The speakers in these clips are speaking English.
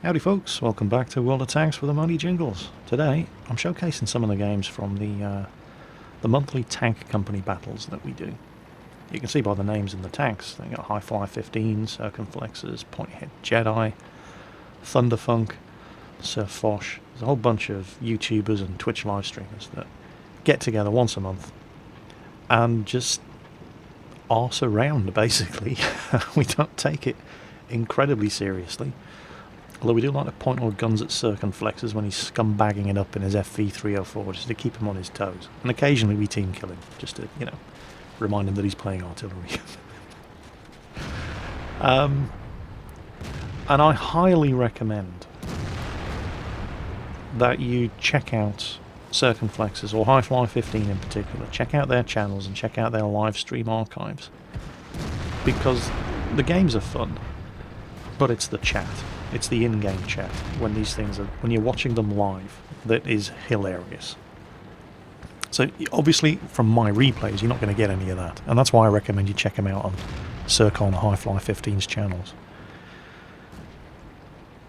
Howdy folks, welcome back to World of Tanks with the mighty Jingles. Today I'm showcasing some of the games from the monthly tank company battles that we do. You can see by the names in the tanks, they got High Fly 15, Circumflexes, Pointy-Head Jedi, Thunderfunk, Sir Fosh. There's a whole bunch of YouTubers and Twitch live streamers that get together once a month and just arse around basically. We don't take it incredibly seriously. Although we do like to point our guns at Circumflexes when he's scumbagging it up in his FV304 just to keep him on his toes. And occasionally we team kill him, just to, remind him that he's playing artillery. And I highly recommend that you check out Circumflexes, or High Fly 15 in particular. Check out their channels and check out their live stream archives. Because the games are fun, but it's the chat. It's the in-game chat when these things are, when you're watching them live, that is hilarious. So obviously from my replays you're not going to get any of that, and that's why I recommend you check them out on Circon High Fly 15's channels.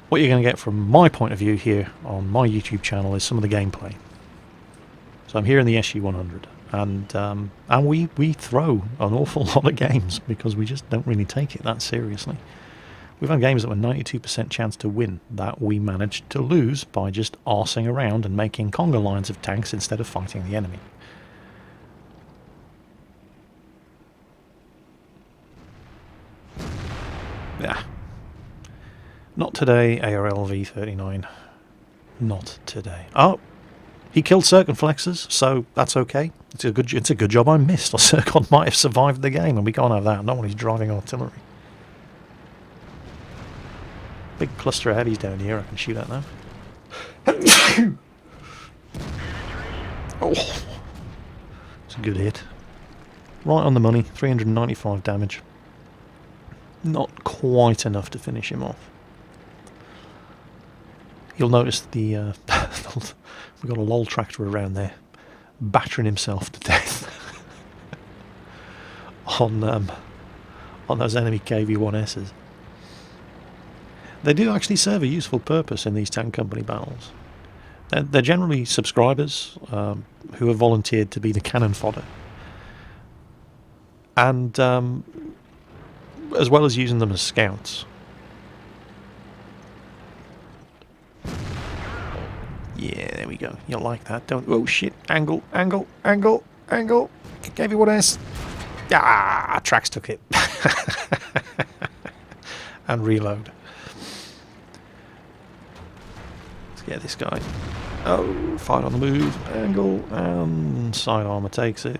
What you're going to get from my point of view here on my YouTube channel is some of the gameplay. So I'm here in the SU-100, and we throw an awful lot of games because we just don't really take it that seriously. We've had games that were 92% chance to win that we managed to lose by just arsing around and making conga lines of tanks instead of fighting the enemy. Yeah. Not today, ARL V39. Not today. Oh, he killed Circumflexes, so that's okay. It's a good job I missed, or Circon might have survived the game, and we can't have that, not when he's driving artillery. Big cluster of heavies down here I can shoot at now. Oh, it's a good hit. Right on the money, 395 damage. Not quite enough to finish him off. You'll notice the we've got a lol tractor around there, battering himself to death on those enemy KV-1Ss. They do actually serve a useful purpose in these tank company battles. They're generally subscribers who have volunteered to be the cannon fodder. And as well as using them as scouts. Yeah, there we go. You'll like that, don't you? Oh shit, angle. KV-1S. Ah, Trax took it. And reload. Get this guy. Oh, fight on the move, angle, and side armor takes it.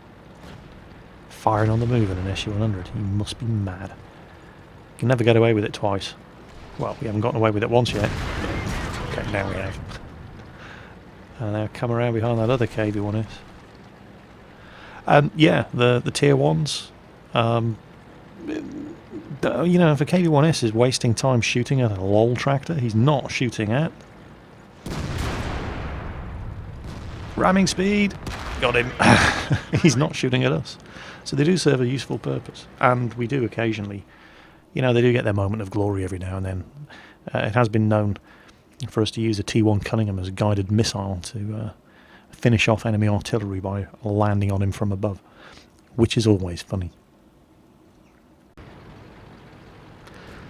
Firing on the move in an SU-100. You must be mad. You can never get away with it twice. Well, we haven't gotten away with it once yet. Okay, now we have. And now come around behind that other KV-1S. And yeah, the tier 1s. If a KV-1S is wasting time shooting at a lol tractor, he's not shooting at ramming speed. Got him. He's not shooting at us. So they do serve a useful purpose. And we do occasionally, they do get their moment of glory every now and then. It has been known for us to use a T1 Cunningham as a guided missile to finish off enemy artillery by landing on him from above, which is always funny.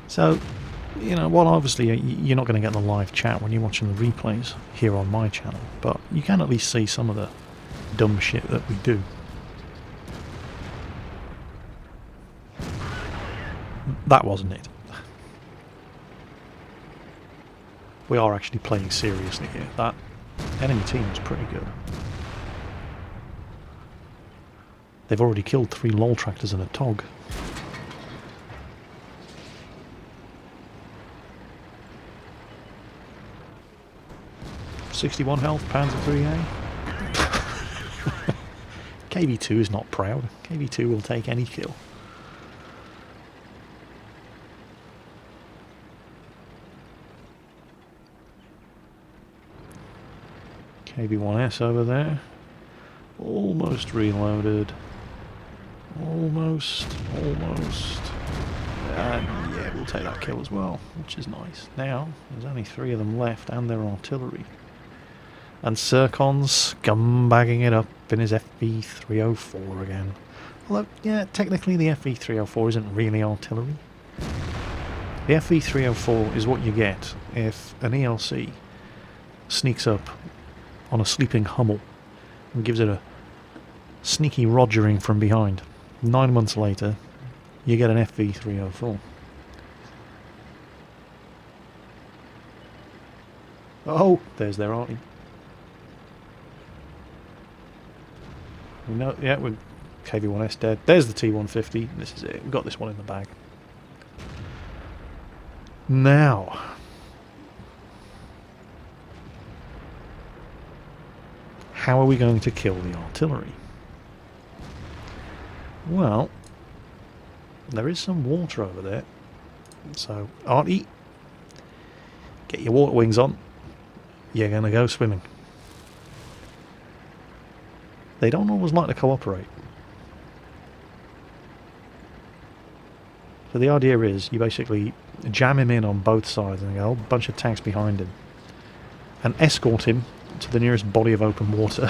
So, well, obviously you're not going to get the live chat when you're watching the replays here on my channel, but you can at least see some of the dumb shit that we do. That wasn't it. We are actually playing seriously here. That enemy team is pretty good. They've already killed 3 lol tractors and a TOG. .61 health, Panzer 3A. KV-2 is not proud. KV-2 will take any kill. KV-1S over there. Almost reloaded. Almost. And yeah, will take that kill as well, which is nice. Now, there's only 3 of them left, and their artillery. And Sircon's scumbagging it up in his FV304 again. Although, yeah, technically the FV304 isn't really artillery. The FV304 is what you get if an ELC sneaks up on a sleeping Hummel and gives it a sneaky rogering from behind. 9 months later, you get an FV304. Oh, there's their arty. We know, yeah, we're KV-1S dead. There's the T-150. This is it. We've got this one in the bag. Now, how are we going to kill the artillery? Well, there is some water over there. So, arty, get your water wings on. You're going to go swimming. They don't always like to cooperate. So the idea is you basically jam him in on both sides and go, a bunch of tanks behind him, and escort him to the nearest body of open water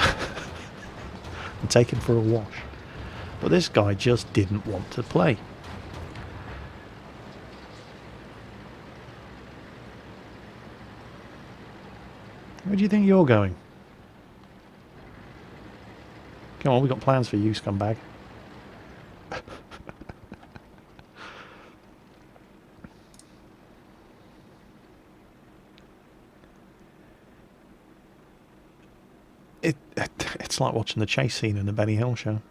and take him for a wash. But this guy just didn't want to play. Where do you think you're going? Come on, we've got plans for you, scumbag. It's like watching the chase scene in the Benny Hill show.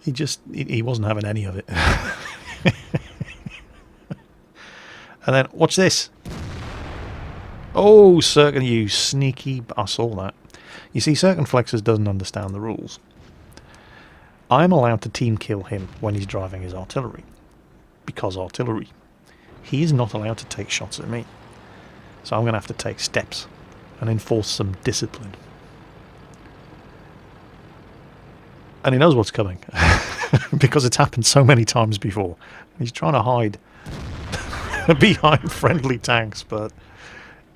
He wasn't having any of it. And then, watch this. Oh, Circon, you sneaky... I saw that. You see, Circumflexus doesn't understand the rules. I'm allowed to team kill him when he's driving his artillery. Because artillery. He is not allowed to take shots at me. So I'm going to have to take steps and enforce some discipline. And he knows what's coming. Because it's happened so many times before. He's trying to hide behind friendly tanks, but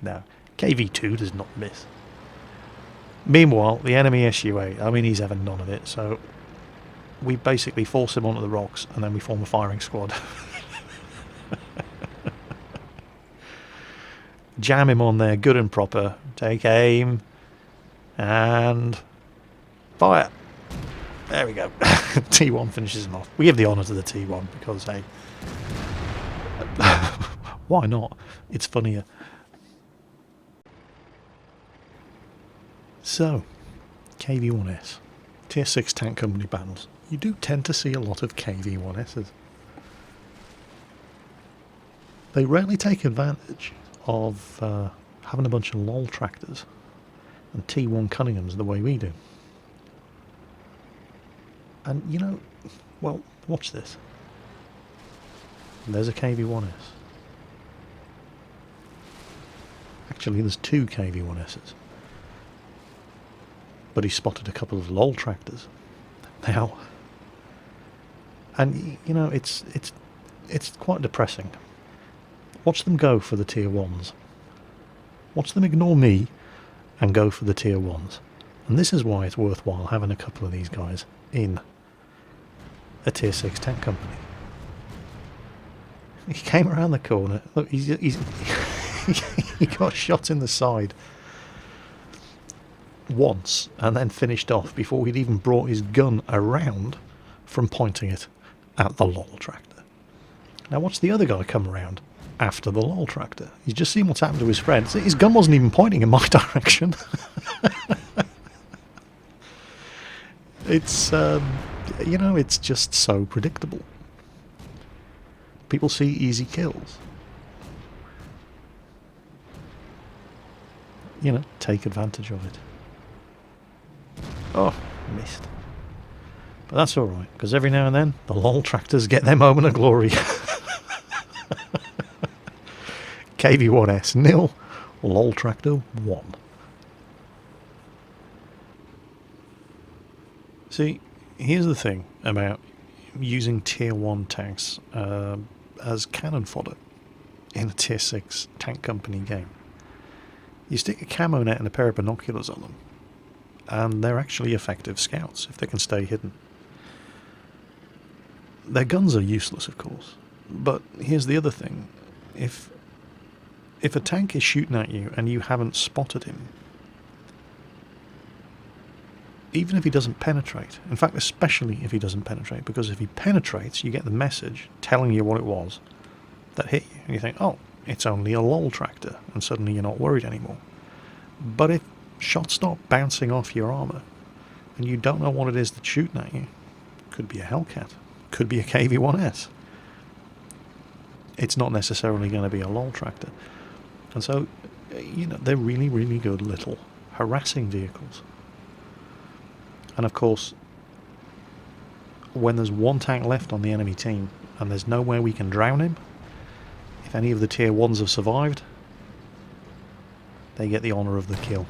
no. KV-2 does not miss. Meanwhile, the enemy SU-8, I mean, he's having none of it, so we basically force him onto the rocks and then we form a firing squad. Jam him on there, good and proper, take aim, and fire. There we go. T1 finishes him off. We give the honour to the T1 because, hey, why not? It's funnier. So, KV-1S, Tier 6 tank company battles. You do tend to see a lot of KV-1Ss. They rarely take advantage of having a bunch of LOL tractors and T1 Cunninghams the way we do. And, you know, well, watch this. There's a KV-1S. Actually, there's 2 KV-1Ss. But he spotted a couple of LOL tractors. Now, and you know, it's quite depressing. Watch them go for the Tier 1s. Watch them ignore me and go for the Tier 1s. And this is why it's worthwhile having a couple of these guys in a Tier 6 tank company. He came around the corner. Look, he's he got shot in the side once and then finished off before he'd even brought his gun around from pointing it at the LOL tractor. Now watch the other guy come around after the LOL tractor. He's just seen what's happened to his friend. His gun wasn't even pointing in my direction. It's, you know, it's just so predictable. People see easy kills. You know, take advantage of it. Oh, missed. But that's alright, because every now and then, the LOL tractors get their moment of glory. KV-1S 0, LOL tractor 1. See, here's the thing about using Tier 1 tanks as cannon fodder in a Tier 6 tank company game. You stick a camo net and a pair of binoculars on them, and they're actually effective scouts if they can stay hidden. Their guns are useless, of course, but here's the other thing. If a tank is shooting at you and you haven't spotted him, even if he doesn't penetrate, in fact especially if he doesn't penetrate, because if he penetrates you get the message telling you what it was that hit you, and you think, oh, it's only a LOL tractor, and suddenly you're not worried anymore. But if shots start bouncing off your armour and you don't know what it is that's shooting at you, could be a Hellcat, could be a KV-1S, it's not necessarily going to be a LOL tractor. And so, they're really, really good little harassing vehicles. And of course, when there's one tank left on the enemy team and there's nowhere we can drown him, if any of the Tier 1s have survived, they get the honour of the kill.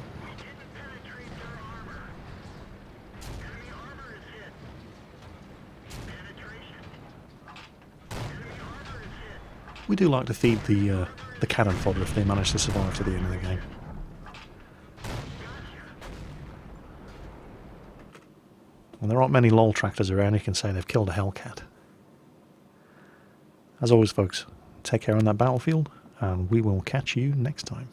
We do like to feed the cannon fodder if they manage to survive to the end of the game. And there aren't many LOL tractors around who can say they've killed a Hellcat. As always, folks, take care on that battlefield, and we will catch you next time.